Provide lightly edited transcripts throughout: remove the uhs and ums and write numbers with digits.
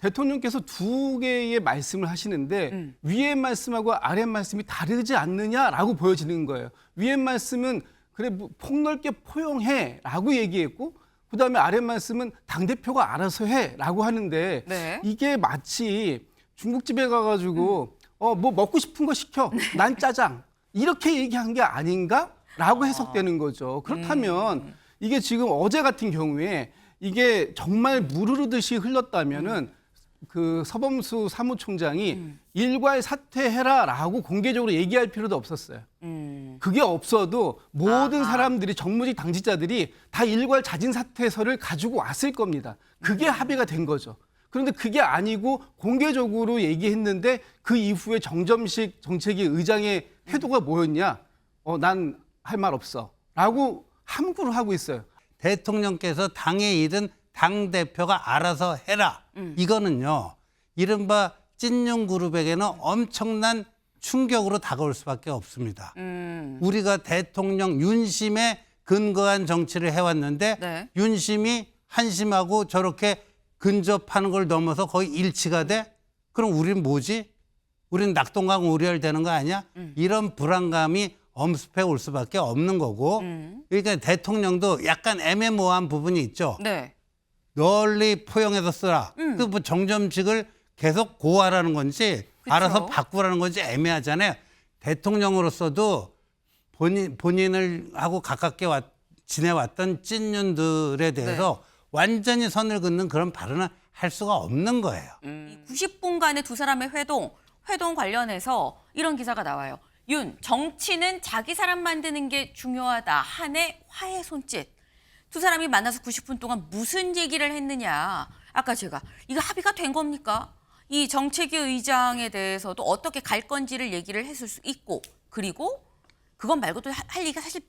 대통령께서 두 개의 말씀을 하시는데 위의 말씀하고 아래 말씀이 다르지 않느냐라고 보여지는 거예요. 위의 말씀은 그래 폭넓게 포용해라고 얘기했고 그다음에 아래 말씀은 당대표가 알아서 해라고 하는데 네. 이게 마치 중국집에 가가지고 뭐 먹고 싶은 거 시켜. 난 짜장. 이렇게 얘기한 게 아닌가라고 해석되는 거죠. 그렇다면 이게 지금 어제 같은 경우에 이게 정말 물 흐르듯이 흘렀다면은 그 서범수 사무총장이 일괄 사퇴해라라고 공개적으로 얘기할 필요도 없었어요. 그게 없어도 모든 사람들이 정무직 당직자들이 다 일괄 자진 사퇴서를 가지고 왔을 겁니다. 그게 합의가 된 거죠. 그런데 그게 아니고 공개적으로 얘기했는데 그 이후에 정점식 정책위 의장의 태도가 뭐였냐? 난 할 말 없어. 라고 함구를 하고 있어요. 대통령께서 당의 일은 당대표가 알아서 해라. 이거는요. 이른바 찐윤그룹에게는 엄청난 충격으로 다가올 수밖에 없습니다. 우리가 대통령 윤심에 근거한 정치를 해왔는데 네. 윤심이 한심하고 저렇게 근접하는 걸 넘어서 거의 일치가 돼? 그럼 우린 뭐지? 우린 낙동강 오리알 되는 거 아니야? 이런 불안감이 엄습해 올 수밖에 없는 거고 그러니까 대통령도 약간 애매모호한 부분이 있죠. 네. 널리 포용해서 쓰라. 그 뭐 정점식을 계속 고하라는 건지 그쵸. 알아서 바꾸라는 건지 애매하잖아요. 대통령으로서도 본인을 하고 가깝게 지내왔던 찐윤들에 대해서 완전히 선을 긋는 그런 발언을 할 수가 없는 거예요. 90분간의 두 사람의 회동 관련해서 이런 기사가 나와요. 윤, 정치는 자기 사람 만드는 게 중요하다. 한해 화해 손짓. 두 사람이 만나서 90분 동안 무슨 얘기를 했느냐. 아까 제가 이거 합의가 된 겁니까? 이 정책위 의장에 대해서도 어떻게 갈 건지를 얘기를 했을 수 있고 그리고 그건 말고도 할 얘기가 사실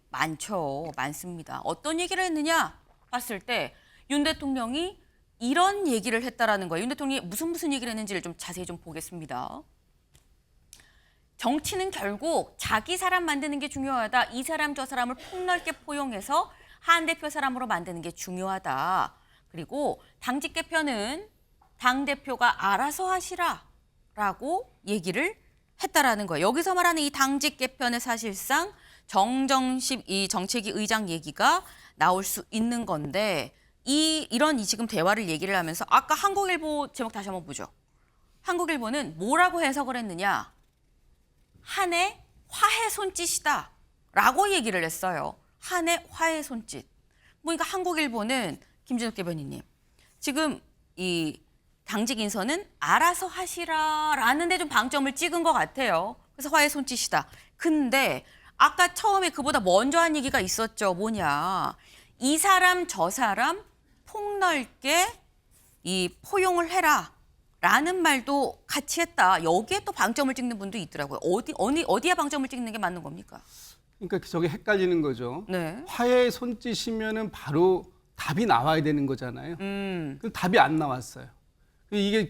많습니다. 어떤 얘기를 했느냐 봤을 때 윤 대통령이 이런 얘기를 했다라는 거예요. 윤 대통령이 무슨 얘기를 했는지를 좀 자세히 좀 보겠습니다. 정치는 결국 자기 사람 만드는 게 중요하다. 이 사람 저 사람을 폭넓게 포용해서 한 대표 사람으로 만드는 게 중요하다. 그리고 당직 개편은 당대표가 알아서 하시라라고 얘기를 했다라는 거예요. 여기서 말하는 이 당직 개편의 사실상 정정식 이 정책위 의장 얘기가 나올 수 있는 건데 이런 지금 대화를 얘기를 하면서 아까 한국일보 제목 다시 한번 보죠. 한국일보는 뭐라고 해석을 했느냐. 한해 화해 손짓이다라고 얘기를 했어요. 한해 화해 손짓. 그러니까 한국일보는 김진욱 대변인님 지금 이 당직 인선은 알아서 하시라라는 데 좀 방점을 찍은 것 같아요. 그래서 화해 손짓이다. 근데 아까 처음에 그보다 먼저 한 얘기가 있었죠. 뭐냐. 이 사람 저 사람 폭넓게 이 포용을 해라라는 말도 같이 했다. 여기에 또 방점을 찍는 분도 있더라고요. 어디에 방점을 찍는 게 맞는 겁니까? 그러니까 저게 헷갈리는 거죠. 네. 화해 손짓이면은 바로 답이 나와야 되는 거잖아요. 그 답이 안 나왔어요. 이게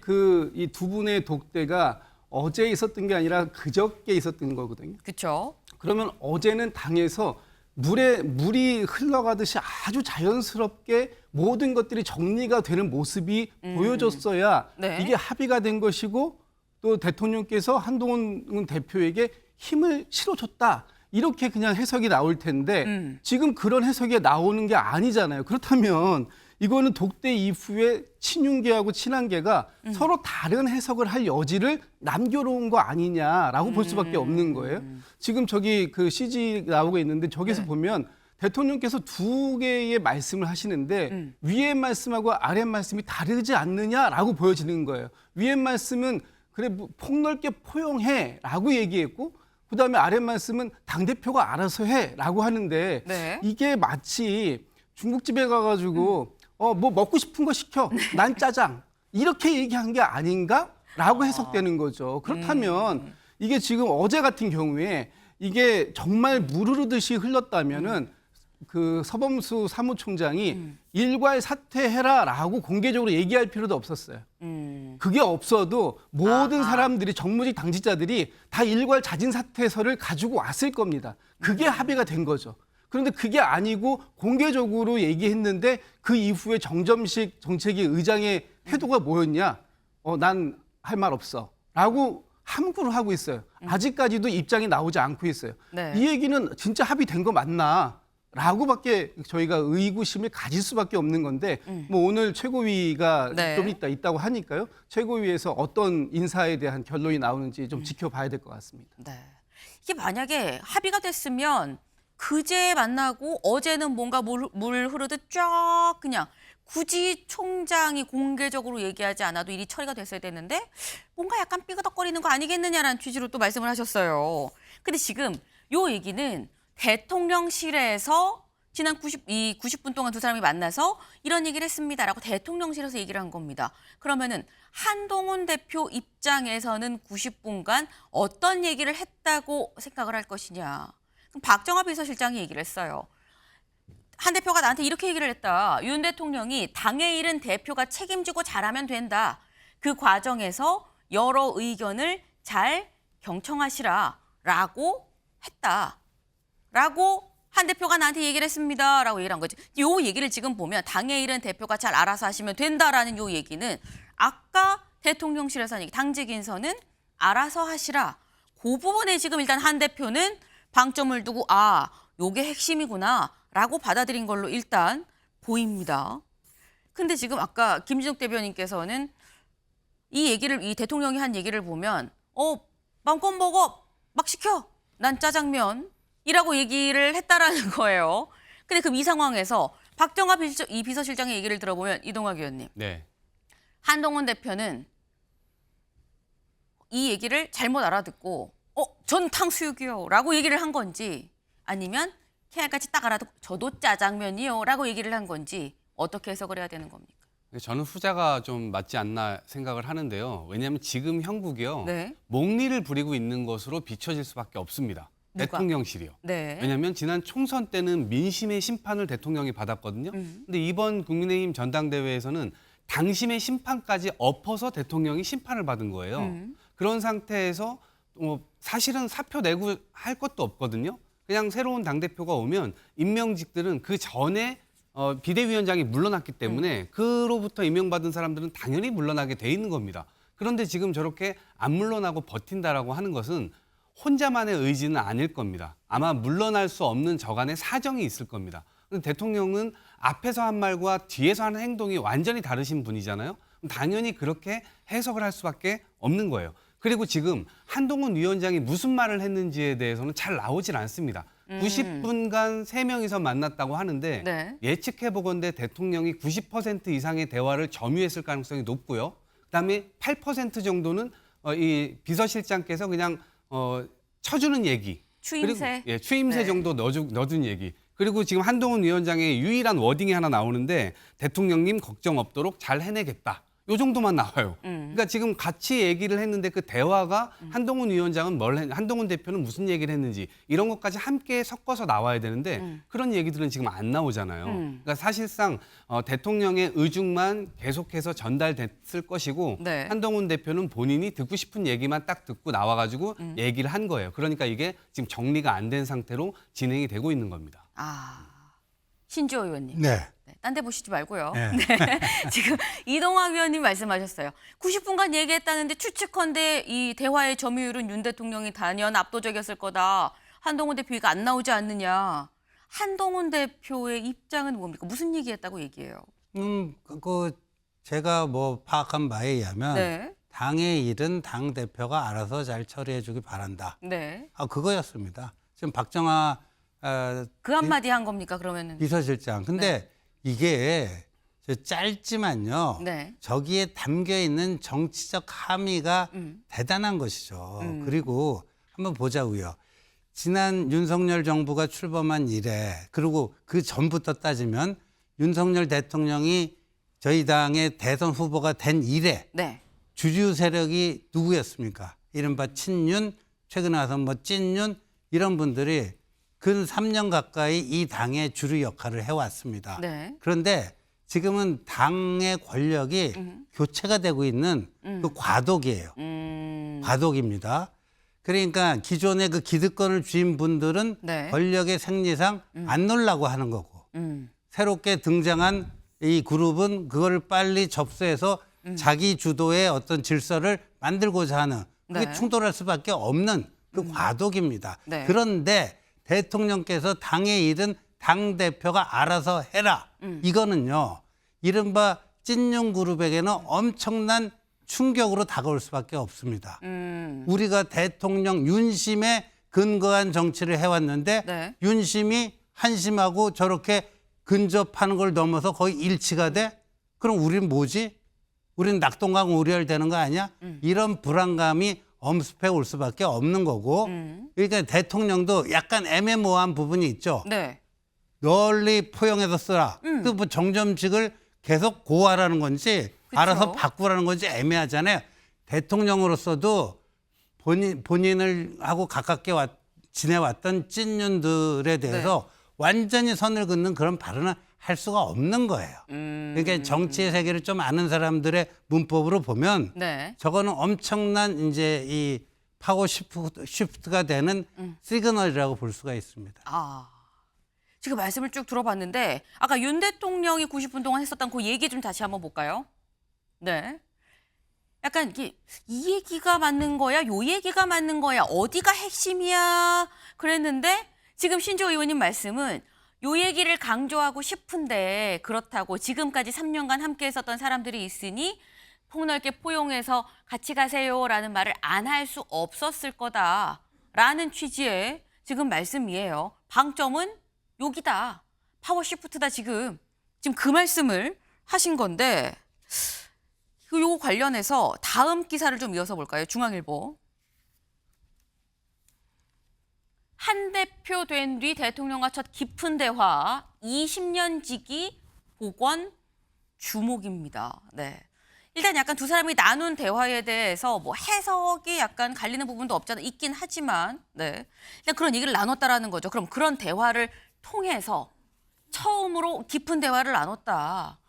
이 두 분의 독대가 어제 있었던 게 아니라 그저께 있었던 거거든요. 그렇죠. 그러면 어제는 당에서 물이 흘러가듯이 아주 자연스럽게 모든 것들이 정리가 되는 모습이 보여졌어야 네. 이게 합의가 된 것이고 또 대통령께서 한동훈 대표에게 힘을 실어줬다. 이렇게 그냥 해석이 나올 텐데 지금 그런 해석이 나오는 게 아니잖아요. 그렇다면 이거는 독대 이후에 친윤계하고 친한계가 서로 다른 해석을 할 여지를 남겨놓은 거 아니냐라고 볼 수밖에 없는 거예요. 지금 저기 그 CG 나오고 있는데 저기서 보면 대통령께서 두 개의 말씀을 하시는데 위의 말씀하고 아래 말씀이 다르지 않느냐라고 보여지는 거예요. 위의 말씀은 그래 폭넓게 포용해라고 얘기했고 그다음에 아래 말씀은 당대표가 알아서 해라고 하는데 네. 이게 마치 중국집에 가가지고 뭐 먹고 싶은 거 시켜. 난 짜장. 이렇게 얘기한 게 아닌가라고 해석되는 거죠. 그렇다면 이게 지금 어제 같은 경우에 이게 정말 물 흐르듯이 흘렀다면은 그 서범수 사무총장이 일괄 사퇴해라라고 공개적으로 얘기할 필요도 없었어요. 그게 없어도 모든 사람들이 정무직 당직자들이 다 일괄 자진 사퇴서를 가지고 왔을 겁니다. 그게 합의가 된 거죠. 그런데 그게 아니고 공개적으로 얘기했는데 그 이후에 정점식 정책위 의장의 태도가 뭐였냐? 난 할 말 없어라고 함구를 하고 있어요. 아직까지도 입장이 나오지 않고 있어요. 네. 이 얘기는 진짜 합의된 거 맞나? 라고밖에 저희가 의구심을 가질 수밖에 없는 건데 뭐 오늘 최고위가 네. 좀 있다고 하니까요. 최고위에서 어떤 인사에 대한 결론이 나오는지 좀 지켜봐야 될 것 같습니다. 네. 이게 만약에 합의가 됐으면 그제 만나고 어제는 뭔가 물 흐르듯 쫙 그냥 굳이 총장이 공개적으로 얘기하지 않아도 일이 처리가 됐어야 되는데 뭔가 약간 삐그덕거리는 거 아니겠느냐라는 취지로 또 말씀을 하셨어요. 근데 지금 요 얘기는 대통령실에서 지난 90분 동안 두 사람이 만나서 이런 얘기를 했습니다라고 대통령실에서 얘기를 한 겁니다. 그러면은 한동훈 대표 입장에서는 90분간 어떤 얘기를 했다고 생각을 할 것이냐. 그럼 박정화 비서실장이 얘기를 했어요. 한 대표가 나한테 이렇게 얘기를 했다. 윤 대통령이 당의 일은 대표가 책임지고 잘하면 된다. 그 과정에서 여러 의견을 잘 경청하시라라고 했다. 라고 한 대표가 나한테 얘기를 했습니다. 라고 얘기를 한 거지. 요 얘기를 지금 보면 당의 일은 대표가 잘 알아서 하시면 된다라는 요 얘기는 아까 대통령실에서 한 얘기, 당직 인선은 알아서 하시라. 그 부분에 지금 일단 한 대표는 방점을 두고 요게 핵심이구나 라고 받아들인 걸로 일단 보입니다. 근데 지금 아까 김진욱 대변인께서는 이 대통령이 한 얘기를 보면 마음껏 먹어 막 시켜 난 짜장면이라고 얘기를 했다라는 거예요. 근데 그럼 이 상황에서 박정화 비서실장의 얘기를 들어보면 이동학 의원님, 네. 한동훈 대표는 이 얘기를 잘못 알아듣고 전 탕수육이요 라고 얘기를 한 건지 아니면 케알같이 딱 알아듣고 저도 짜장면이요 라고 얘기를 한 건지 어떻게 해석을 해야 되는 겁니까? 저는 후자가 좀 맞지 않나 생각을 하는데요. 왜냐하면 지금 형국이요. 네. 목리를 부리고 있는 것으로 비춰질 수밖에 없습니다. 누가? 대통령실이요. 네. 왜냐하면 지난 총선 때는 민심의 심판을 대통령이 받았거든요. 근데 이번 국민의힘 전당대회에서는 당심의 심판까지 엎어서 대통령이 심판을 받은 거예요. 그런 상태에서 사실은 사표 내고 할 것도 없거든요. 그냥 새로운 당대표가 오면 임명직들은 그 전에 비대위원장이 물러났기 때문에 그로부터 임명받은 사람들은 당연히 물러나게 돼 있는 겁니다. 그런데 지금 저렇게 안 물러나고 버틴다라고 하는 것은 혼자만의 의지는 아닐 겁니다. 아마 물러날 수 없는 저간의 사정이 있을 겁니다. 근데 대통령은 앞에서 한 말과 뒤에서 하는 행동이 완전히 다르신 분이잖아요. 당연히 그렇게 해석을 할 수밖에 없는 거예요. 그리고 지금 한동훈 위원장이 무슨 말을 했는지에 대해서는 잘 나오질 않습니다. 90분간 3명이서 만났다고 하는데 네. 예측해보건대 대통령이 90% 이상의 대화를 점유했을 가능성이 높고요. 그다음에 8% 정도는 이 비서실장께서 그냥 쳐주는 얘기. 추임새. 그리고, 추임새 네. 정도 넣어준 얘기. 그리고 지금 한동훈 위원장의 유일한 워딩이 하나 나오는데 대통령님 걱정 없도록 잘 해내겠다. 요 정도만 나와요. 그러니까 지금 같이 얘기를 했는데 그 대화가 한동훈 위원장은 한동훈 대표는 무슨 얘기를 했는지 이런 것까지 함께 섞어서 나와야 되는데 그런 얘기들은 지금 안 나오잖아요. 그러니까 사실상 대통령의 의중만 계속해서 전달됐을 것이고 네. 한동훈 대표는 본인이 듣고 싶은 얘기만 딱 듣고 나와가지고 얘기를 한 거예요. 그러니까 이게 지금 정리가 안 된 상태로 진행이 되고 있는 겁니다. 신지호 의원님. 네. 딴 데 보시지 말고요. 네. 네. 지금 이동학 의원님 말씀하셨어요. 90분간 얘기했다는데 추측컨대 이 대화의 점유율은 윤 대통령이 단연 압도적이었을 거다. 한동훈 대표가 안 나오지 않느냐. 한동훈 대표의 입장은 뭡니까? 무슨 얘기했다고 얘기해요? 제가 파악한 바에 의하면 네. 당의 일은 당 대표가 알아서 잘 처리해주기 바란다. 네. 그거였습니다. 지금 박정화 그 한마디 한 겁니까, 그러면은? 비서실장. 근데 이게 짧지만요. 네. 저기에 담겨 있는 정치적 함의가 대단한 것이죠. 그리고 한번 보자고요. 지난 윤석열 정부가 출범한 이래, 그리고 그 전부터 따지면 윤석열 대통령이 저희 당의 대선 후보가 된 이래 네. 주류 세력이 누구였습니까? 이른바 친윤, 최근에 와서 찐윤 이런 분들이 근 3년 가까이 이 당의 주류 역할을 해왔습니다. 네. 그런데 지금은 당의 권력이 교체가 되고 있는 그 과도기예요. 과도기입니다. 그러니까 기존의 그 기득권을 쥐인 분들은 네. 권력의 생리상 안 놀라고 하는 거고 새롭게 등장한 이 그룹은 그걸 빨리 접수해서 자기 주도의 어떤 질서를 만들고자 하는 그게 네. 충돌할 수밖에 없는 그 과도기입니다. 네. 그런데 대통령께서 당의 일은 당대표가 알아서 해라. 이거는요. 이른바 찐윤그룹에게는 엄청난 충격으로 다가올 수밖에 없습니다. 우리가 대통령 윤심에 근거한 정치를 해왔는데 네. 윤심이 한심하고 저렇게 근접하는 걸 넘어서 거의 일치가 돼? 그럼 우린 뭐지? 우린 낙동강 오리알 되는 거 아니야? 이런 불안감이 엄습해 올 수밖에 없는 거고 그러니까 대통령도 약간 애매모호한 부분이 있죠. 네. 널리 포용해서 쓰라. 그 뭐 정점직을 계속 고하라는 건지 그쵸. 알아서 바꾸라는 건지 애매하잖아요. 대통령으로서도 본인을 하고 가깝게 지내왔던 찐윤들에 대해서 완전히 선을 긋는 그런 발언을 할 수가 없는 거예요. 그러니까 정치의 세계를 좀 아는 사람들의 문법으로 보면 네. 저거는 엄청난 이제 이 파워 시프트가 되는 시그널이라고 볼 수가 있습니다. 아. 지금 말씀을 쭉 들어봤는데 아까 윤 대통령이 90분 동안 했었던 그 얘기 좀 다시 한번 볼까요? 네. 약간 이게 이 얘기가 맞는 거야? 요 얘기가 맞는 거야? 어디가 핵심이야? 그랬는데 지금 신조 의원님 말씀은 요 얘기를 강조하고 싶은데 그렇다고 지금까지 3년간 함께 했었던 사람들이 있으니 폭넓게 포용해서 같이 가세요라는 말을 안 할 수 없었을 거다라는 취지의 지금 말씀이에요. 방점은 여기다. 파워 시프트다 지금 그 말씀을 하신 건데 요거 관련해서 다음 기사를 좀 이어서 볼까요? 중앙일보. 한 대표 된 뒤 대통령과 첫 깊은 대화 20년 지기 복원 주목입니다. 네. 일단 약간 두 사람이 나눈 대화에 대해서 뭐 해석이 약간 갈리는 부분도 없잖아 있긴 하지만 네. 일단 그런 얘기를 나눴다라는 거죠. 그럼 그런 대화를 통해서 처음으로 깊은 대화를 나눴다.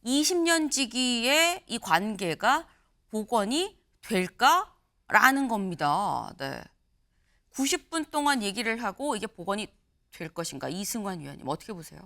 20년 지기의 이 관계가 복원이 될까라는 겁니다. 네. 90분 동안 얘기를 하고 이게 복원이 될 것인가? 이승환 위원님 어떻게 보세요?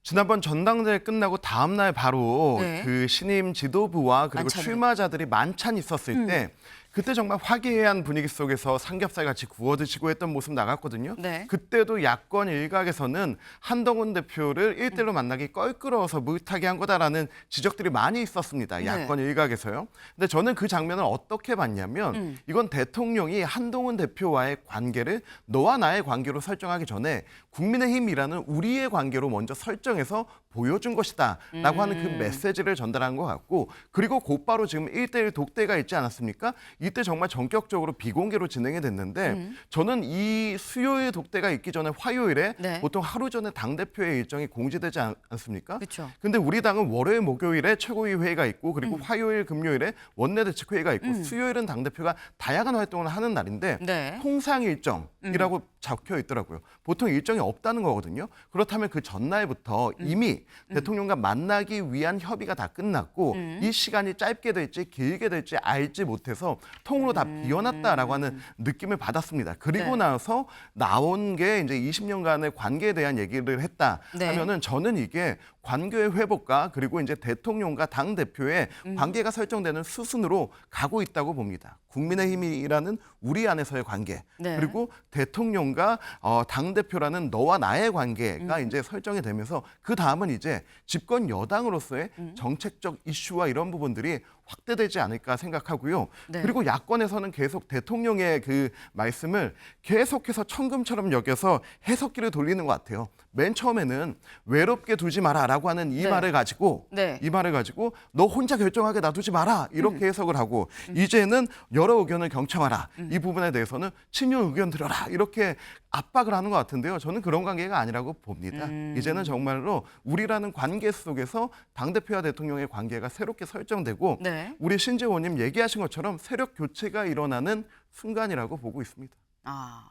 지난번 전당대회 끝나고 다음 날 바로 네. 그 신임 지도부와 그리고 만찬을. 출마자들이 만찬 있었을 때 그때 정말 화기애애한 분위기 속에서 삼겹살 같이 구워 드시고 했던 모습 나갔거든요. 네. 그때도 야권 일각에서는 한동훈 대표를 1대1로 만나기 껄끄러워서 못하게 한 거다라는 지적들이 많이 있었습니다. 야권 일각에서요. 근데 저는 그 장면을 어떻게 봤냐면 이건 대통령이 한동훈 대표와의 관계를 너와 나의 관계로 설정하기 전에 국민의힘이라는 우리의 관계로 먼저 설정해서 보여준 것이다 라고 하는 그 메시지를 전달한 것 같고 그리고 곧바로 지금 1대1 독대가 있지 않았습니까? 이때 정말 전격적으로 비공개로 진행이 됐는데 저는 이 수요일 독대가 있기 전에 화요일에 네. 보통 하루 전에 당대표의 일정이 공지되지 않습니까? 그렇죠. 근데 우리 당은 월요일, 목요일에 최고위 회의가 있고 그리고 화요일, 금요일에 원내대책 회의가 있고 수요일은 당대표가 다양한 활동을 하는 날인데 네. 통상 일정이라고 적혀 있더라고요. 보통 일정이 없다는 거거든요. 그렇다면 그 전날부터 이미 대통령과 만나기 위한 협의가 다 끝났고 이 시간이 짧게 될지 길게 될지 알지 못해서 통으로 다 비워놨다라고 하는 느낌을 받았습니다. 그리고 네. 나서 나온 게 이제 20년간의 관계에 대한 얘기를 했다 네. 하면은 저는 이게 관계의 회복과 그리고 이제 대통령과 당 대표의 관계가 설정되는 수순으로 가고 있다고 봅니다. 국민의힘이라는 우리 안에서의 관계 네. 그리고 대통령과 당 대표라는 너와 나의 관계가 이제 설정이 되면서 그 다음은 이제 집권 여당으로서의 정책적 이슈와 이런 부분들이 확대되지 않을까 생각하고요. 네. 그리고 야권에서는 계속 대통령의 그 말씀을 계속해서 천금처럼 여겨서 해석기를 돌리는 것 같아요. 맨 처음에는 외롭게 두지 마라라고 하는 이 네. 말을 가지고 네. 이 말을 가지고 너 혼자 결정하게 놔두지 마라 이렇게 해석을 하고 이제는 여러 의견을 경청하라 이 부분에 대해서는 친윤 의견 들어라 이렇게 압박을 하는 것 같은데요. 저는 그런 관계가 아니라고 봅니다. 이제는 정말로 우리라는 관계 속에서 당대표와 대통령의 관계가 새롭게 설정되고 네. 우리 신재원님 얘기하신 것처럼 세력 교체가 일어나는 순간이라고 보고 있습니다. 아,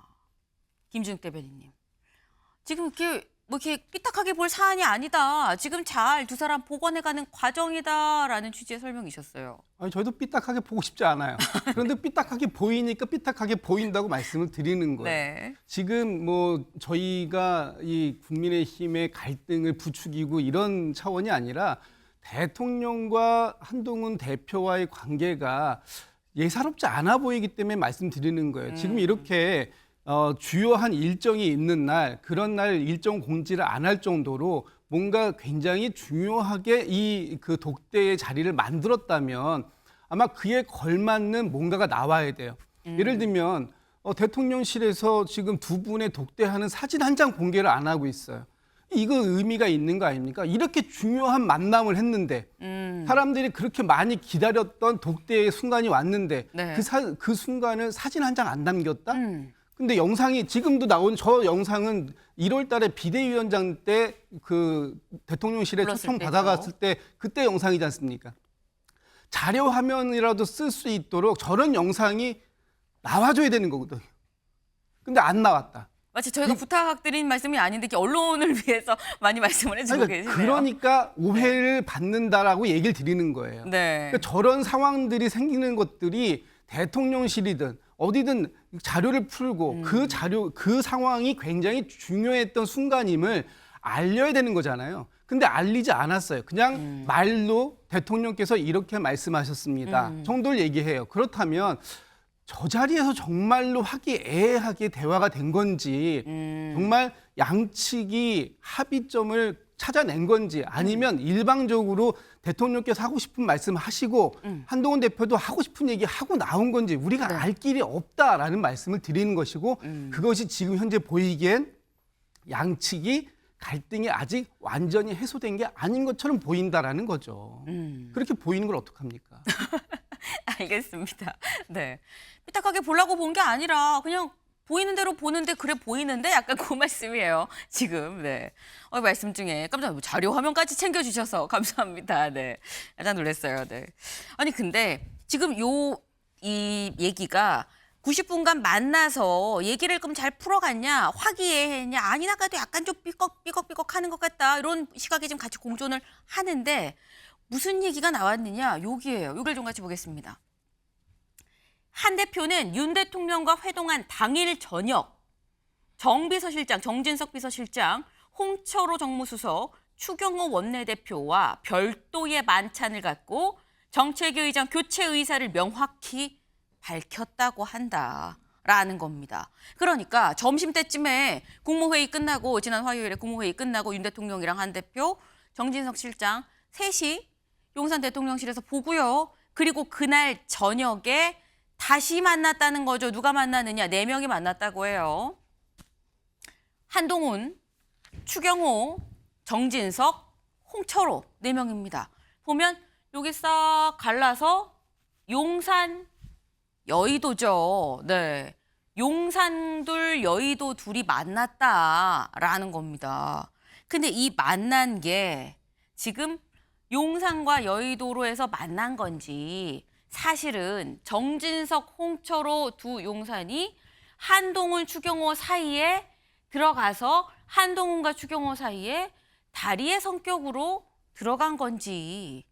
김준욱 대변인님. 지금 이렇게 삐딱하게 볼 사안이 아니다. 지금 잘 두 사람 복원해가는 과정이다라는 취지의 설명이셨어요. 아니, 저희도 삐딱하게 보고 싶지 않아요. 그런데 삐딱하게 보이니까 삐딱하게 보인다고 말씀을 드리는 거예요. 네. 지금 뭐 저희가 이 국민의힘의 갈등을 부추기고 이런 차원이 아니라 대통령과 한동훈 대표와의 관계가 예사롭지 않아 보이기 때문에 말씀드리는 거예요. 지금 이렇게 주요한 일정이 있는 날, 그런 날 일정 공지를 안 할 정도로 뭔가 굉장히 중요하게 이 그 독대의 자리를 만들었다면 아마 그에 걸맞는 뭔가가 나와야 돼요. 예를 들면 대통령실에서 지금 두 분의 독대하는 사진 한 장 공개를 안 하고 있어요. 이거 의미가 있는 거 아닙니까? 이렇게 중요한 만남을 했는데 사람들이 그렇게 많이 기다렸던 독대의 순간이 왔는데 네. 그 순간을 사진 한 장 안 남겼다? 근데 영상이 지금도 나온 저 영상은 1월 달에 비대위원장 때 그 대통령실에 불렀을 초청 때죠. 받아갔을 때 그때 영상이지 않습니까? 자료 화면이라도 쓸 수 있도록 저런 영상이 나와줘야 되는 거거든요. 근데 안 나왔다. 마치 저희가 부탁드린 말씀이 아닌데 이렇게 언론을 위해서 많이 말씀을 해주고 계시네요. 그러니까 오해를 받는다라고 얘기를 드리는 거예요. 네. 그러니까 저런 상황들이 생기는 것들이 대통령실이든 어디든 자료를 풀고 그 상황이 굉장히 중요했던 순간임을 알려야 되는 거잖아요. 근데 알리지 않았어요. 그냥 말로 대통령께서 이렇게 말씀하셨습니다. 정도를 얘기해요. 그렇다면 저 자리에서 정말로 화기애애하게 대화가 된 건지 정말 양측이 합의점을 찾아낸 건지 아니면 일방적으로 대통령께서 하고 싶은 말씀을 하시고 한동훈 대표도 하고 싶은 얘기 하고 나온 건지 우리가 알 길이 없다라는 말씀을 드리는 것이고 그것이 지금 현재 보이기엔 양측이 갈등이 아직 완전히 해소된 게 아닌 것처럼 보인다라는 거죠. 그렇게 보이는 걸 어떡합니까? 알겠습니다. 네. 삐딱하게 보려고 본 게 아니라 그냥 보이는 대로 보는데 그래 보이는데 약간 그 말씀이에요. 지금. 네. 말씀 중에 깜짝 놀랐어요. 자료 화면까지 챙겨주셔서 감사합니다. 네. 깜짝 놀랐어요. 네. 아니 근데 지금 이 얘기가 90분간 만나서 얘기를 그럼 잘 풀어갔냐, 화기애애했냐, 아니나 가도 약간 좀 삐걱삐걱 하는 것 같다. 이런 시각이 지금 같이 공존을 하는데 무슨 얘기가 나왔느냐, 여기예요. 이걸 좀 같이 보겠습니다. 한 대표는 윤 대통령과 회동한 당일 저녁 정비서실장, 정진석 비서실장, 홍철호 정무수석, 추경호 원내대표와 별도의 만찬을 갖고 정책위 의장 교체 의사를 명확히 밝혔다고 한다라는 겁니다. 그러니까 점심때쯤에 국무회의 끝나고 지난 화요일에 국무회의 끝나고 윤 대통령이랑 한 대표, 정진석 실장 셋이 용산 대통령실에서 보고요. 그리고 그날 저녁에 다시 만났다는 거죠. 누가 만났느냐? 4명이 만났다고 해요. 한동훈, 추경호, 정진석, 홍철호 4명입니다. 보면 여기 싹 갈라서 용산, 여의도죠. 네. 용산둘, 여의도 둘이 만났다라는 겁니다. 근데 이 만난 게 지금 용산과 여의도로 해서 만난 건지 사실은 정진석, 홍철호 두 용산이 한동훈, 추경호 사이에 들어가서 한동훈과 추경호 사이에 다리의 성격으로 들어간 건지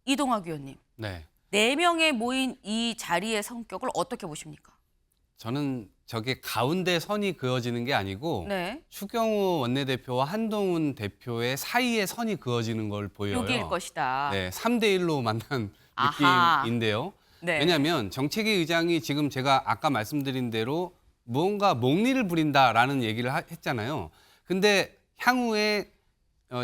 이동학 위원님. 네. 4명의 모인 이 자리의 성격을 어떻게 보십니까? 저는 저게 가운데 선이 그어지는 게 아니고 네. 추경호 원내대표와 한동훈 대표의 사이에 선이 그어지는 걸 보여요. 여기일 것이다. 네, 3대 1로 만난 아하. 느낌인데요. 네. 왜냐하면 정책위 의장이 지금 제가 아까 말씀드린 대로 무언가 목리를 부린다라는 얘기를 했잖아요. 근데 향후에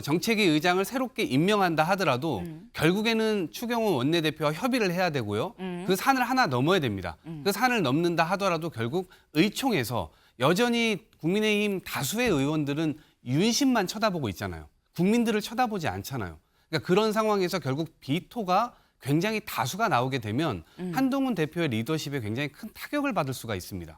정책위 의장을 새롭게 임명한다 하더라도 결국에는 추경호 원내대표와 협의를 해야 되고요. 그 산을 하나 넘어야 됩니다. 그 산을 넘는다 하더라도 결국 의총에서 여전히 국민의힘 다수의 의원들은 윤심만 쳐다보고 있잖아요. 국민들을 쳐다보지 않잖아요. 그러니까 그런 상황에서 결국 비토가 굉장히 다수가 나오게 되면 한동훈 대표의 리더십에 굉장히 큰 타격을 받을 수가 있습니다.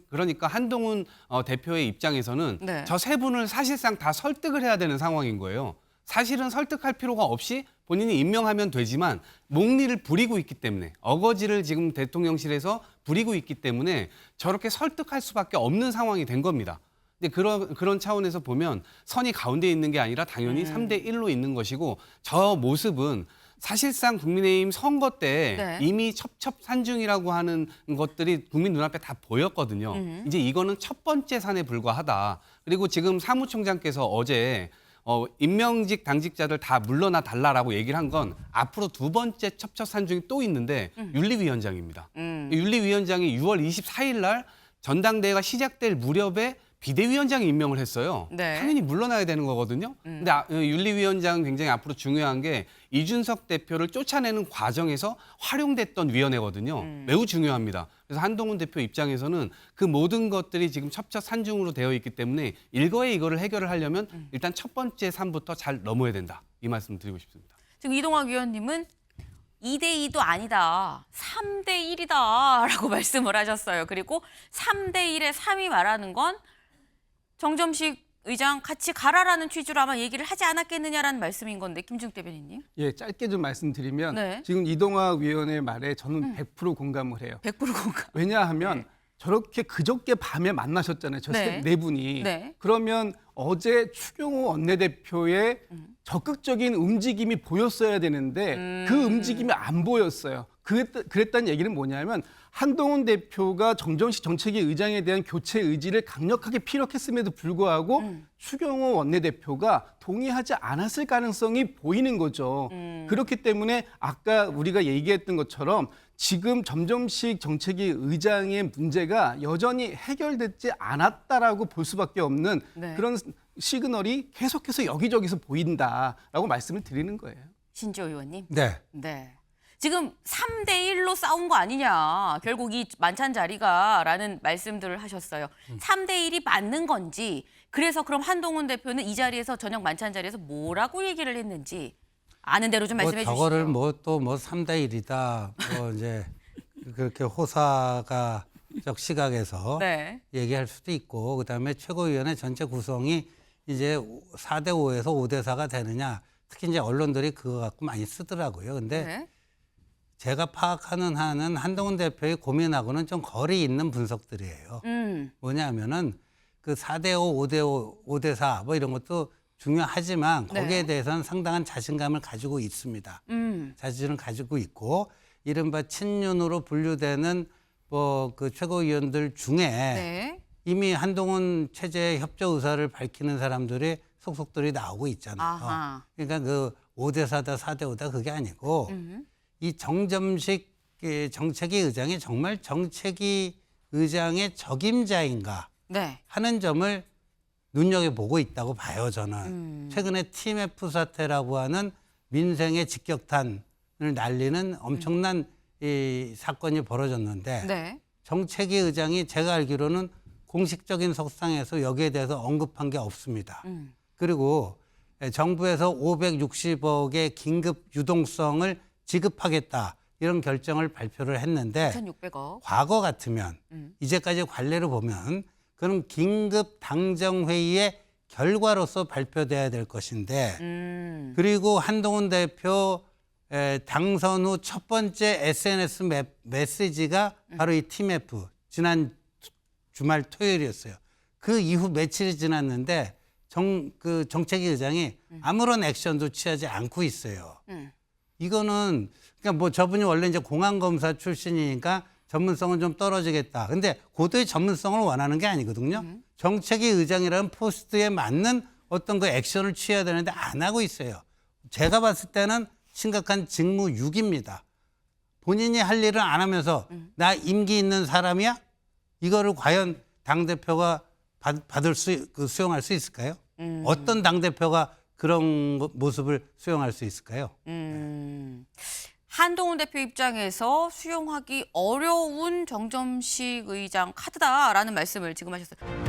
그러니까 한동훈 대표의 입장에서는 네. 저 세 분을 사실상 다 설득을 해야 되는 상황인 거예요. 사실은 설득할 필요가 없이 본인이 임명하면 되지만 목리를 부리고 있기 때문에 어거지를 지금 대통령실에서 부리고 있기 때문에 저렇게 설득할 수밖에 없는 상황이 된 겁니다. 근데 그런 차원에서 보면 선이 가운데 있는 게 아니라 당연히 3대 1로 있는 것이고 저 모습은 사실상 국민의힘 선거 때 네. 이미 첩첩산중이라고 하는 것들이 국민 눈앞에 다 보였거든요. 이제 이거는 첫 번째 산에 불과하다. 그리고 지금 사무총장께서 어제 임명직 당직자들 다 물러나 달라라고 얘기를 한 건 앞으로 두 번째 첩첩산중이 또 있는데 윤리위원장입니다. 윤리위원장이 6월 24일 날 전당대회가 시작될 무렵에 비대위원장이 임명을 했어요. 네. 당연히 물러나야 되는 거거든요. 근데 윤리위원장은 굉장히 앞으로 중요한 게 이준석 대표를 쫓아내는 과정에서 활용됐던 위원회거든요. 매우 중요합니다. 그래서 한동훈 대표 입장에서는 그 모든 것들이 지금 첩첩산중으로 되어 있기 때문에 일거에 이거를 해결을 하려면 일단 첫 번째 산부터 잘 넘어야 된다. 이 말씀 드리고 싶습니다. 지금 이동학 위원님은 2대2도 아니다. 3대1이다라고 말씀을 하셨어요. 그리고 3대1의 3이 말하는 건 정점식 의장 같이 가라라는 취지로 아마 얘기를 하지 않았겠느냐라는 말씀인 건데 김중 대변인님. 예, 짧게 좀 말씀드리면 네. 지금 이동학 위원의 말에 저는 100% 공감을 해요. 100% 공감. 왜냐하면 네. 저렇게 그저께 밤에 만나셨잖아요. 저 네. 네 분이. 네. 그러면 어제 추경호 원내대표의 적극적인 움직임이 보였어야 되는데 그 움직임이 안 보였어요. 그랬다는 얘기는 뭐냐면 한동훈 대표가 정정식 정책위 의장에 대한 교체 의지를 강력하게 피력했음에도 불구하고 추경호 원내대표가 동의하지 않았을 가능성이 보이는 거죠. 그렇기 때문에 아까 우리가 얘기했던 것처럼 지금 점점식 정책위 의장의 문제가 여전히 해결되지 않았다라고 볼 수밖에 없는 네. 그런 시그널이 계속해서 여기저기서 보인다라고 말씀을 드리는 거예요. 신지호 의원님. 네. 네. 지금 3대1로 싸운 거 아니냐. 결국 이 만찬 자리가라는 말씀들을 하셨어요. 3대1이 맞는 건지 그래서 그럼 한동훈 대표는 이 자리에서 저녁 만찬 자리에서 뭐라고 얘기를 했는지 아는 대로 좀 말씀해 주시죠. 저거를 뭐 3대 1이다. 뭐 이제 그렇게 호사가적 시각에서 네. 얘기할 수도 있고 그다음에 최고위원회 전체 구성이 이제 4대 5에서 5대 4가 되느냐. 특히 이제 언론들이 그거 갖고 많이 쓰더라고요. 근데 네. 제가 파악하는 한은 한동훈 대표의 고민하고는 좀 거리 있는 분석들이에요. 뭐냐면은 그 4대 5, 5대 5, 5대 4 뭐 이런 것도 중요하지만 거기에 네. 대해서는 상당한 자신감을 가지고 있습니다. 자신을 가지고 있고 이른바 친윤으로 분류되는 뭐 그 최고위원들 중에 네. 이미 한동훈 체제 협조 의사를 밝히는 사람들이 속속들이 나오고 있잖아요. 아하. 그러니까 그 5대 4다 4대 5다 그게 아니고 이 정점식 정책위 의장이 정말 정책위 의장의 적임자인가 네. 하는 점을 눈여겨보고 있다고 봐요, 저는. 최근에 TMF 사태라고 하는 민생의 직격탄을 날리는 엄청난 이 사건이 벌어졌는데 네. 정책위 의장이 제가 알기로는 공식적인 석상에서 여기에 대해서 언급한 게 없습니다. 그리고 정부에서 560억의 긴급 유동성을 지급하겠다 이런 결정을 발표를 했는데 2,600억. 과거 같으면 이제까지 관례를 보면 그럼 긴급 당정회의의 결과로서 발표돼야 될 것인데 그리고 한동훈 대표 당선 후 첫 번째 SNS 메시지가 바로 이 TMF 지난 주말 토요일이었어요. 그 이후 며칠이 지났는데 정책위 의장이 아무런 액션도 취하지 않고 있어요. 이거는 그러니까 뭐 저분이 원래 이제 공안검사 출신이니까 전문성은 좀 떨어지겠다. 근데 고도의 전문성을 원하는 게 아니거든요. 정책위 의장이라는 포스트에 맞는 어떤 그 액션을 취해야 되는데 안 하고 있어요. 제가 봤을 때는 심각한 직무유기입니다. 본인이 할 일을 안 하면서 나 임기 있는 사람이야? 이거를 과연 당대표가 수용할 수 있을까요? 어떤 당대표가 그런 모습을 수용할 수 있을까요? 한동훈 대표 입장에서 수용하기 어려운 정점식 의장 카드다라는 말씀을 지금 하셨어요.